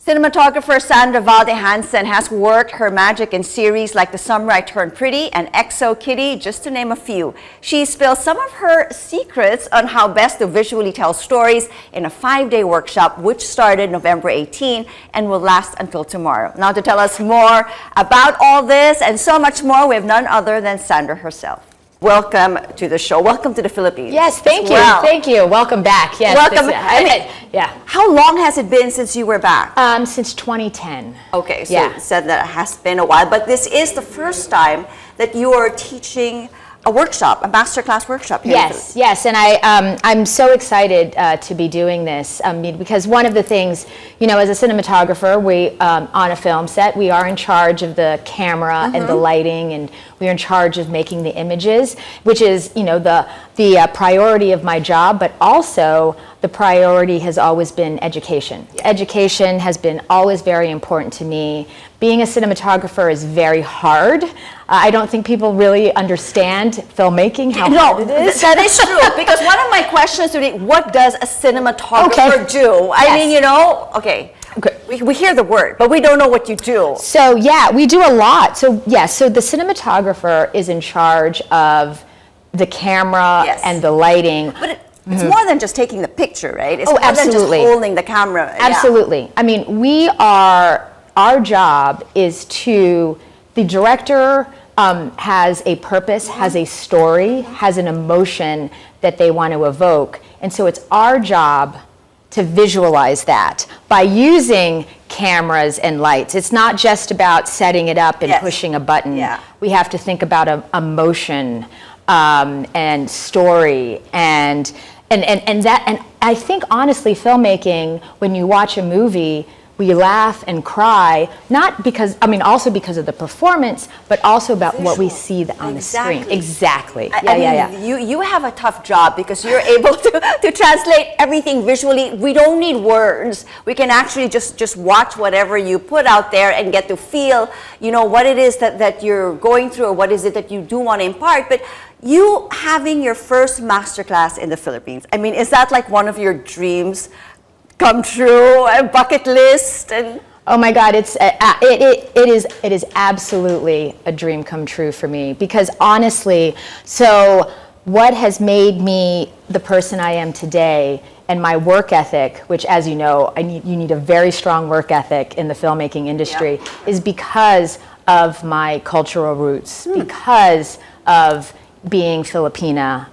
Cinematographer Sandra Valde-Hansen has worked her magic in series like The Summer I Turned Pretty and Exo Kitty, just to name a few. She spilled some of her secrets on how best to visually tell stories in a 5-day workshop, which started November 18 and will last until tomorrow. Now, to tell us more about all this and so much more, we have none other than Sandra herself. Welcome to the show. Welcome to the Philippines. Yes, thank you. Thank you. Welcome back. Yes. Welcome. Yeah. How long has it been since you were back? Since 2010. Okay, so you said that it has been a while, but this is the first time that you are teaching a workshop, a masterclass workshop here. Yes, and I'm so excited to be doing this because one of the things, you know, as a cinematographer, we on a film set, we are in charge of the camera and the lighting, and we are in charge of making the images, which is, you know, the priority of my job, but also the priority has always been education. Yeah. Education has been always very important to me. Being a cinematographer is very hard. I don't think people really understand filmmaking, how hard it is. That is true, because one of my questions today, what does a cinematographer do? I mean, you know, we hear the word, but we don't know what you do. So yeah, we do a lot. So yes, so the cinematographer is in charge of the camera and the lighting. But it's more than just taking the picture, right? It's more absolutely. Than just holding the camera. Absolutely. I mean, our job is the director has a purpose, has a story, has an emotion that they want to evoke. And so it's our job to visualize that by using cameras and lights. It's not just about setting it up and pushing a button. We have to think about emotion and story and I think honestly, filmmaking, when you watch a movie, we laugh and cry, not because, I mean, also because of the performance, but also about what we see on the screen. Exactly. You have a tough job because you're able to translate everything visually. We don't need words. We can actually just watch whatever you put out there and get to feel, you know, what it is that you're going through or what is it that you do want to impart. But you having your first masterclass in the Philippines, I mean, is that like one of your dreams come true, a bucket list? And oh my God, it is absolutely a dream come true for me, because honestly, so what has made me the person I am today and my work ethic, which, as you know, you need a very strong work ethic in the filmmaking industry, is because of my cultural roots, because of being Filipina.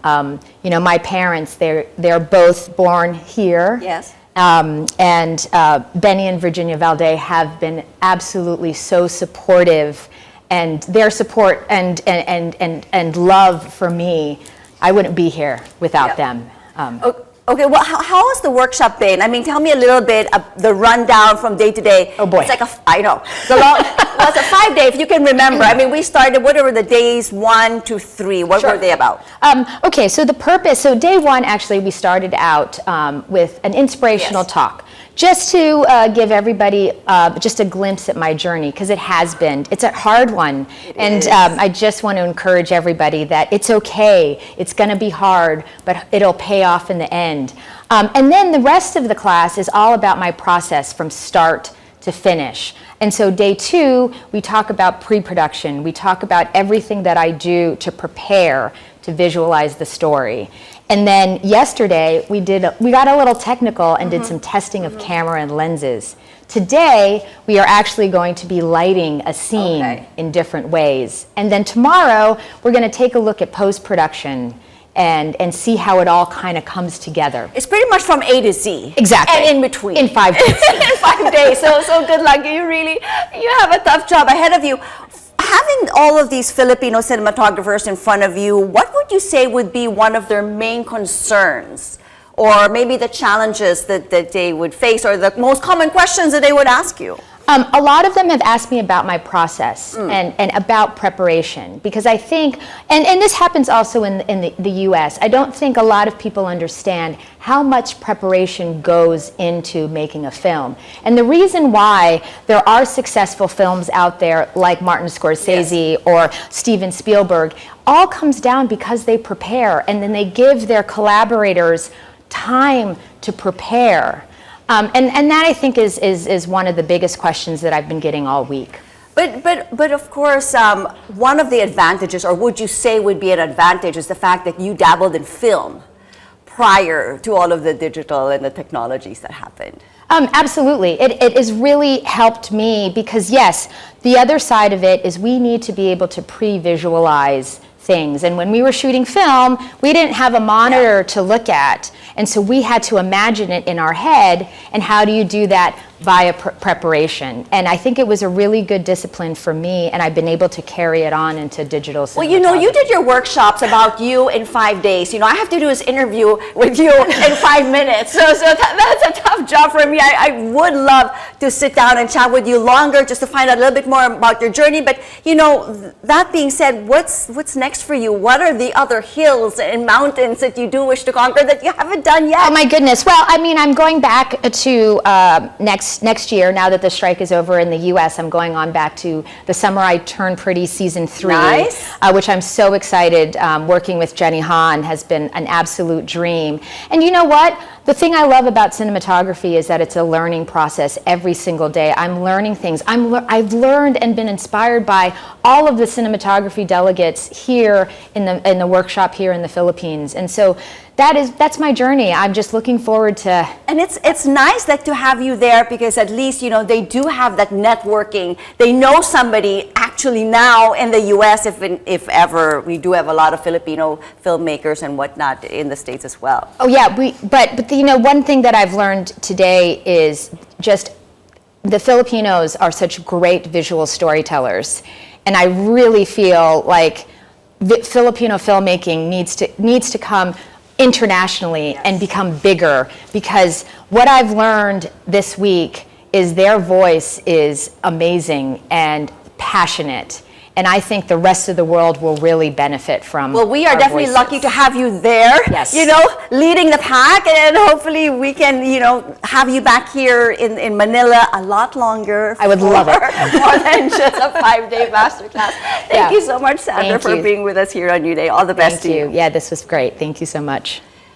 You know, my parents, they're both born here. Yes. And Benny and Virginia Valde have been absolutely so supportive, and their support and love for me, I wouldn't be here without them. Okay, well, how has the workshop been? I mean, tell me a little bit of the rundown from day to day. Oh boy. It's like I know. Well, it's a 5-day, if you can remember. I mean, we started, what were the days 1 to 3? What were they about? Okay, so the purpose, so day 1, actually, we started out with an inspirational talk, just to give everybody just a glimpse at my journey, because it's a hard one. I just want to encourage everybody that it's okay, it's going to be hard, but it'll pay off in the end. And then the rest of the class is all about my process from start to finish. And so day 2, we talk about pre-production. We talk about everything that I do to prepare to visualize the story. And then yesterday, we got a little technical and did some testing of camera and lenses. Today, we are actually going to be lighting a scene in different ways. And then tomorrow, we're going to take a look at post-production and see how it all kind of comes together. It's pretty much from A to Z. Exactly. And in between. In 5 days. In 5 days. So good luck. You have a tough job ahead of you. Having all of these Filipino cinematographers in front of you, what would you say would be one of their main concerns? Or maybe the challenges that they would face, or the most common questions that they would ask you? A lot of them have asked me about my process and about preparation, because I think, and this happens also in the US, I don't think a lot of people understand how much preparation goes into making a film. And the reason why there are successful films out there like Martin Scorsese or Steven Spielberg all comes down because they prepare, and then they give their collaborators time to prepare. And that I think is one of the biggest questions that I've been getting all week. But of course, one of the advantages, or would you say would be an advantage, is the fact that you dabbled in film prior to all of the digital and the technologies that happened. Absolutely. It has really helped me because, yes, the other side of it is we need to be able to pre-visualize things. And when we were shooting film, we didn't have a monitor to look at. And so we had to imagine it in our head. And how do you do that? Via preparation. And I think it was a really good discipline for me, and I've been able to carry it on into digital cinematography. Well, you know, you did your workshops about you in 5 days. You know, I have to do this interview with you in 5 minutes. So that's a tough job for me. I would love to sit down and chat with you longer just to find out a little bit more about your journey. But, you know, that being said, what's next for you? What are the other hills and mountains that you do wish to conquer that you haven't done yet? Oh, my goodness. Well, I mean, I'm going back to next year, now that the strike is over in the U.S., I'm going on back to The Summer I Turned Pretty Season 3, nice. Which I'm so excited. Working with Jenny Han has been an absolute dream. And you know what? The thing I love about cinematography is that it's a learning process every single day. I'm learning things. I've learned and been inspired by all of the cinematography delegates here in the workshop here in the Philippines. And so that's my journey. I'm just looking forward to. And it's nice that to have you there, because at least, you know, they do have that networking. They know somebody actually now in the U.S. if ever. We do have a lot of Filipino filmmakers and whatnot in the States as well. Oh yeah, but you know, one thing that I've learned today is just the Filipinos are such great visual storytellers, and I really feel like Filipino filmmaking needs to come internationally, yes, and become bigger, because what I've learned this week is their voice is amazing and passionate. And I think the rest of the world will really benefit from. Well, we are definitely voices. Lucky to have you there. Yes. You know, leading the pack, and hopefully we can, you know, have you back here in Manila a lot longer. I would love it. More than just a 5-day masterclass. Thank you so much, Sandra, for being with us here on New Day. All the best to you. Yeah, this was great. Thank you so much.